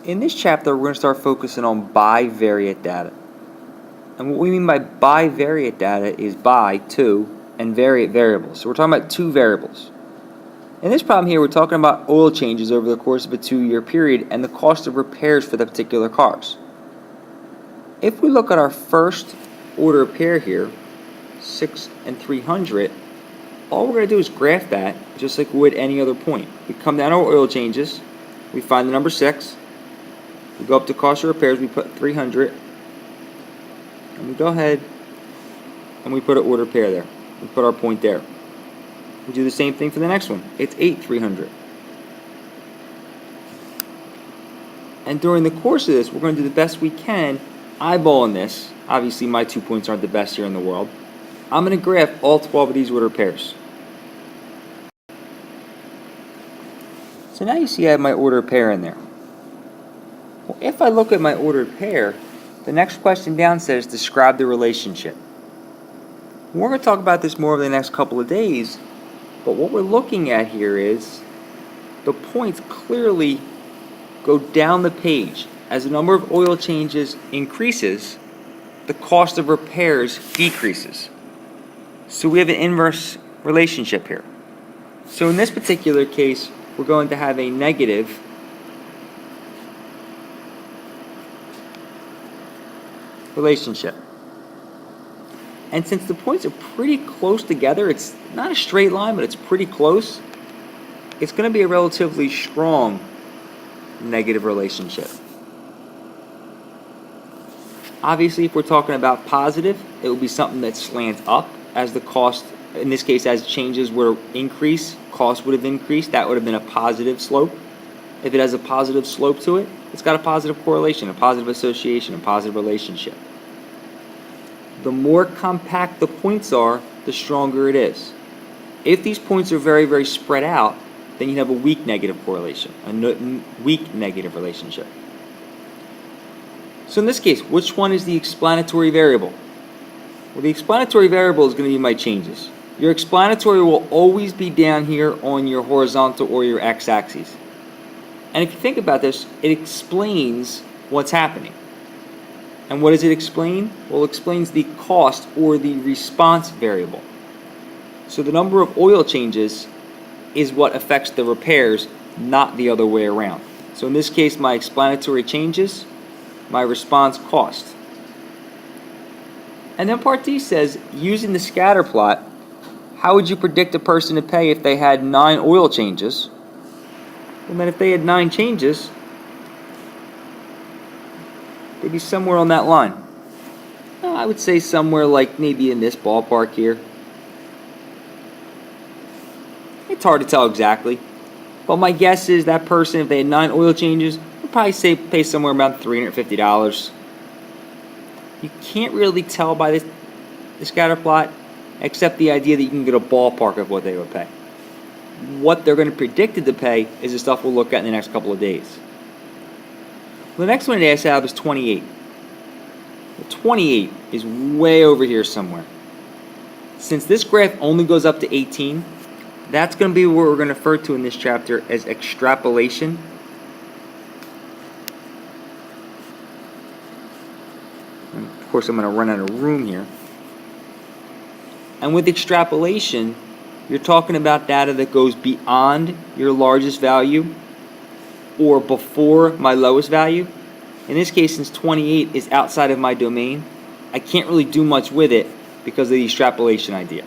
In this chapter, we're going to start focusing on bivariate data. And what we mean by bivariate data is bi, two, and variate variables. So we're talking about two variables. In this problem here, we're talking about oil changes over the course of a 2-year period and the cost of repairs for the particular cars. If we look at our first order pair here, 6 and 300, all we're going to do is graph that just like we would any other point. We come down to our oil changes, we find the number 6, we go up to cost of repairs, we put 300, and we go ahead and we put an order pair there. We put our point there. We do the same thing for the next one. It's 8, 300. And during the course of this, we're going to do the best we can eyeballing this. Obviously, my 2 points aren't the best here in the world. I'm going to graph all 12 of these order pairs. So now you see I have my ordered pair in there. Well, if I look at my ordered pair, the next question down says describe the relationship. We're going to talk about this more over the next couple of days, but what we're looking at here is the points clearly go down the page. As the number of oil changes increases, the cost of repairs decreases. So we have an inverse relationship here. So in this particular case, we're going to have a negative relationship. And since the points are pretty close together, it's not a straight line, but it's pretty close, it's going to be a relatively strong negative relationship. Obviously, if we're talking about positive, it will be something that slants up as the cost, in this case, as changes were increased, cost would have increased. That would have been a positive slope. If it has a positive slope to it, it's got a positive correlation, a positive association, a positive relationship. The more compact the points are, the stronger it is. If these points are very, very spread out, then you have a weak negative correlation, a weak negative relationship. So in this case, which one is the explanatory variable? Well, the explanatory variable is going to be my changes. Your explanatory will always be down here on your horizontal or your x-axis. And if you think about this, it explains what's happening. And what does it explain? Well, it explains the cost or the response variable. So the number of oil changes is what affects the repairs, not the other way around. So in this case, my explanatory changes, my response cost. And then part D says, using the scatter plot, how would you predict a person to pay if they had 9 oil changes? Well, then if they had 9 changes, they'd be somewhere on that line. I would say somewhere like maybe in this ballpark here. It's hard to tell exactly, but my guess is that person, if they had 9 oil changes, would probably pay somewhere around $350. You can't really tell by the scatter plot, except the idea that you can get a ballpark of what they would pay. What they're going to predict it to pay is the stuff we'll look at in the next couple of days. The next one today I have is 28. Well, 28 is way over here somewhere. Since this graph only goes up to 18, that's going to be what we're going to refer to in this chapter as extrapolation. And of course, I'm going to run out of room here. And with extrapolation, you're talking about data that goes beyond your largest value or before my lowest value. In this case, since 28 is outside of my domain, I can't really do much with it because of the extrapolation idea.